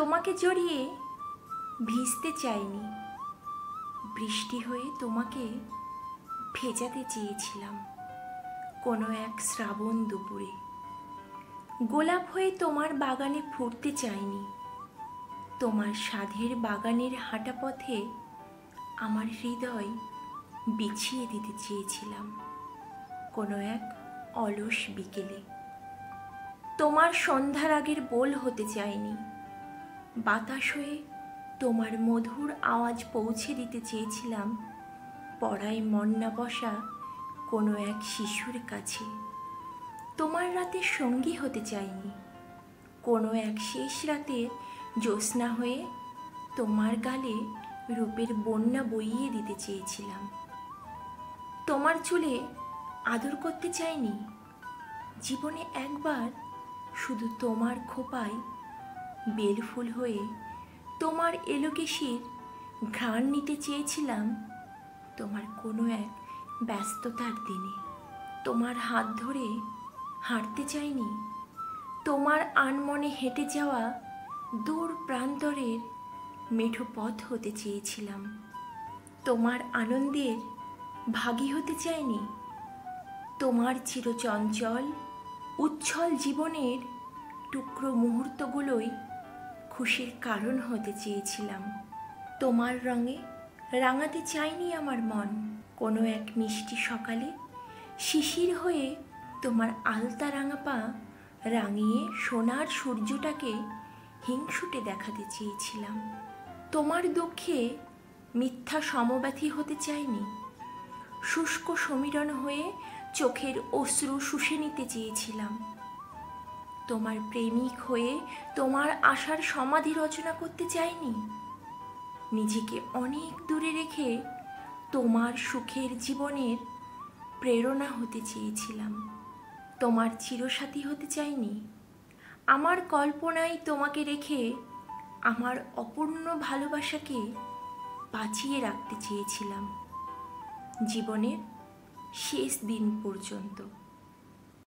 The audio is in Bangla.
তোমাকে জড়িয়ে ভিজতে চাইনি, বৃষ্টি হয়ে তোমাকে ভেজাতে চেয়েছিলাম কোনো এক শ্রাবণ দুপুরে। গোলাপ হয়ে তোমার বাগানে ফুটতে চাইনি, তোমার সাধের বাগানের হাঁটা পথে আমার হৃদয় বিছিয়ে দিতে চেয়েছিলাম কোনো এক অলস বিকেলে। তোমার সন্ধ্যার আগের বোল হতে চাইনি, বাতাস হয়ে তোমার মধুর আওয়াজ পৌঁছে দিতে চেয়েছিলাম পড়ায় মন না বসা কোনো এক শিশুর কাছে। তোমার রাতে সঙ্গী হতে চাইনি, কোনো এক শেষ রাতে জ্যোৎস্না হয়ে তোমার গালে রূপের বন্যা বইয়ে দিতে চেয়েছিলাম। তোমার চুলে আদর করতে চাইনি, জীবনে একবার শুধু তোমার খোপায় বেলফুল হয়ে তোমার এলোকেশির ঘ্রাণ নিতে চেয়েছিলাম তোমার কোনো এক ব্যস্ততার দিনে। তোমার হাত ধরে হাঁটতে চাইনি, তোমার আনমনে হেঁটে যাওয়া দূর প্রান্তরের মেঠো পথ হতে চেয়েছিলাম। তোমার আনন্দের ভাগী হতে চাইনি, তোমার চিরচঞ্চল উচ্ছল জীবনের টুকরো মুহূর্তগুলোই খুশির কারণ হতে চেয়েছিলাম। তোমার রঙে রাঙাতে চাইনি আমার মন, কোনো এক মিষ্টি সকালে শিশির হয়ে তোমার আলতা রাঙা পা রাঙিয়ে সোনার সূর্যটাকে হিংসুটে দেখাতে চেয়েছিলাম। তোমার দুঃখে মিথ্যা সমব্যথী হতে চাইনি, শুষ্ক সমীরণ হয়ে চোখের অশ্রু শুষে নিতে চেয়েছিলাম। তোমার প্রেমিক হয়ে তোমার আশার সমাধি রচনা করতে চাইনি, নিজেকে অনেক দূরে রেখে তোমার সুখের জীবনের প্রেরণা হতে চেয়েছিলাম। তোমার চিরসাথী হতে চাইনি, আমার কল্পনায় তোমাকে রেখে আমার অপূর্ণ ভালোবাসাকে বাঁচিয়ে রাখতে চেয়েছিলাম জীবনের শেষ দিন পর্যন্ত।